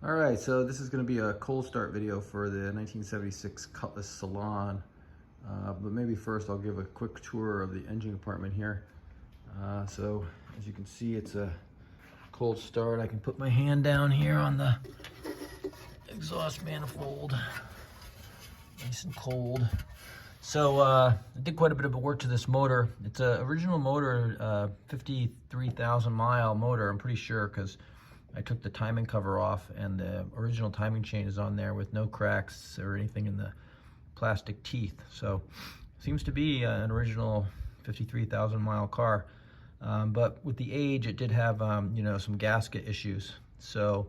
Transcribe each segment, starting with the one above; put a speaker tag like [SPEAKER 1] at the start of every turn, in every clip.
[SPEAKER 1] All right, so this is going to be a cold start video for the 1976 Cutlass Salon. But maybe first I'll give a quick tour of the engine compartment here. So as you can see, it's a cold start. I can put my hand down here on the exhaust manifold. Nice and cold. So I did quite a bit of work to this motor. It's an original motor, 53,000 mile motor, I'm pretty sure, because I took the timing cover off and the original timing chain is on there with no cracks or anything in the plastic teeth. So seems to be an original 53,000 mile car. But with the age, it did have some gasket issues. So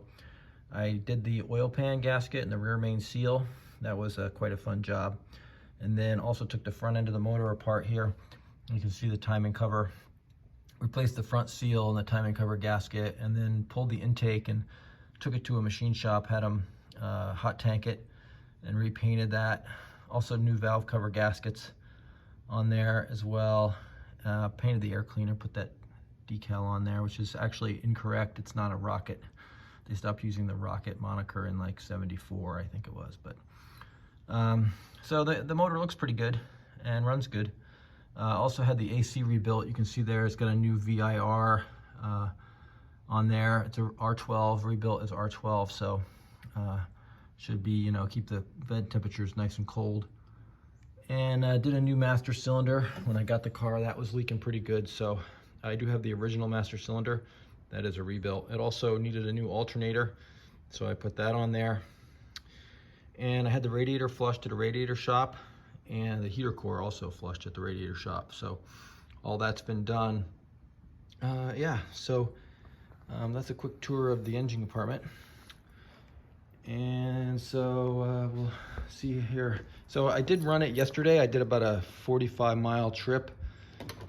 [SPEAKER 1] I did the oil pan gasket and the rear main seal. That was quite a fun job. And then also took the front end of the motor apart here. You can see the timing cover. Replaced the front seal and the timing cover gasket, and then pulled the intake and took it to a machine shop, had them hot tank it and repainted that. Also new valve cover gaskets on there as well. Painted the air cleaner, put that decal on there, which is actually incorrect. It's not a Rocket. They stopped using the Rocket moniker in like 74, I think it was. But so the motor looks pretty good and runs good. Also had the AC rebuilt. You can see there it's got a new VIR on there. It's a R12 rebuilt as R12, so should be, keep the vent temperatures nice and cold. And did a new master cylinder. When I got the car, that was leaking pretty good, so I do have the original master cylinder. That is a rebuilt. It also needed a new alternator, so I put that on there. And I had the radiator flushed at a radiator shop, and the heater core also flushed at the radiator shop. So all that's been done. Yeah, so that's a quick tour of the engine compartment. And so we'll see here. So I did run it yesterday. I did about a 45-mile trip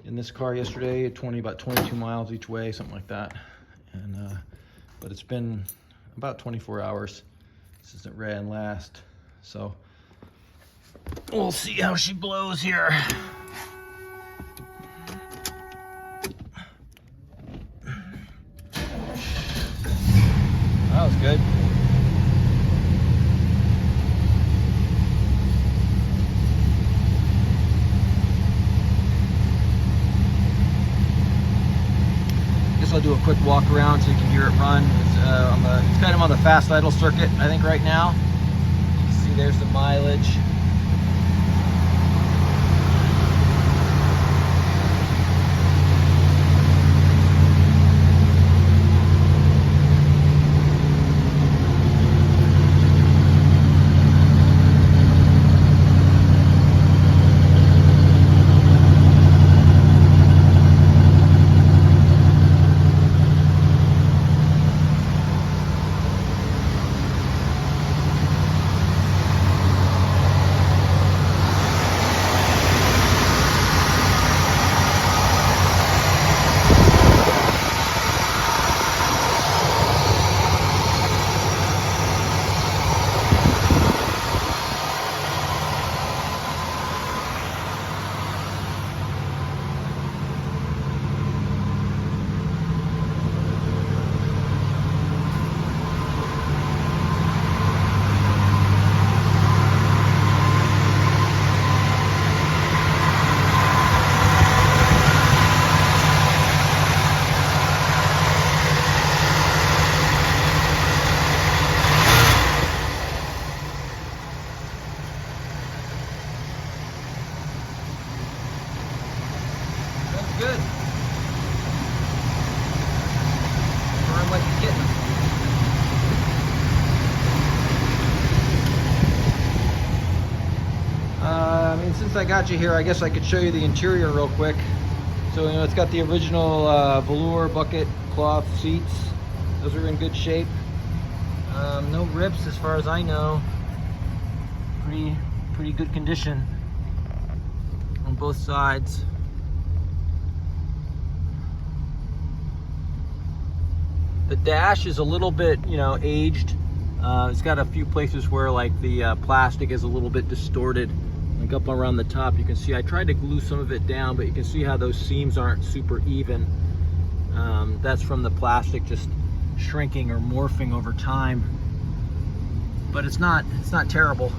[SPEAKER 1] in this car yesterday, about 22 miles each way, something like that. And but it's been about 24 hours since it ran last. So we'll see how she blows here. That was good. Guess I'll do a quick walk around so you can hear it run. It's kind of on the fast idle circuit, I think, right now. You can see there's the mileage. Good. Run like a kitten. Since I got you here, I guess I could show you the interior real quick. So, it's got the original velour bucket cloth seats. Those are in good shape. No rips as far as I know. Pretty good condition on both sides. The dash is a little bit, aged. It's got a few places where like the plastic is a little bit distorted. Like up around the top, you can see I tried to glue some of it down, but you can see how those seams aren't super even. That's from the plastic just shrinking or morphing over time. but it's not terrible.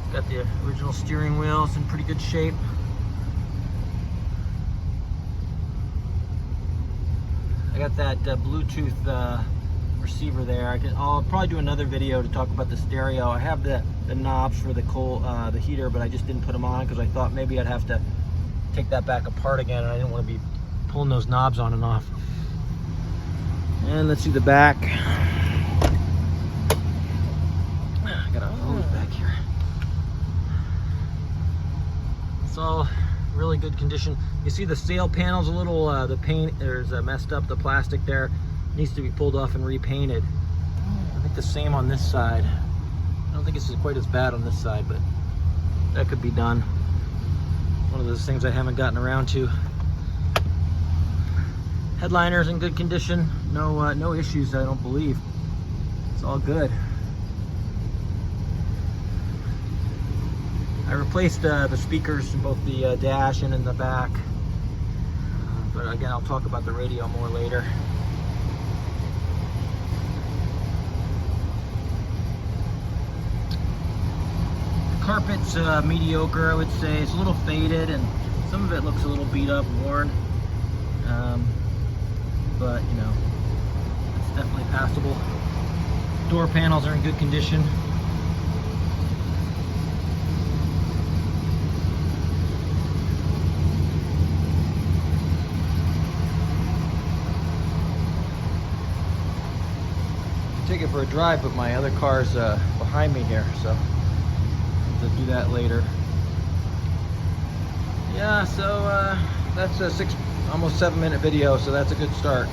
[SPEAKER 1] It's got the original steering wheel. It's in pretty good shape. I got that Bluetooth receiver there. I'll probably do another video to talk about the stereo. I have the knobs for the heater, but I just didn't put them on because I thought maybe I'd have to take that back apart again, and I didn't want to be pulling those knobs on and off. And let's see the back. I got a hose back here. It's all really good condition. You see the sail panel's a little, the paint, there's messed up, the plastic there needs to be pulled off and repainted. I think the same on this side. I don't think it's quite as bad on this side, but that could be done. One of those things I haven't gotten around to. Headliner's in good condition. No issues, I don't believe. It's all good. I replaced the speakers in both the dash and in the back. But again, I'll talk about the radio more later. The carpet's mediocre, I would say. It's a little faded and some of it looks a little beat up, worn. But you know, it's definitely passable. Door panels are in good condition. Take it for a drive, but my other car's behind me here, so I'll do that later. Yeah, so that's a almost 7-minute video, so that's a good start.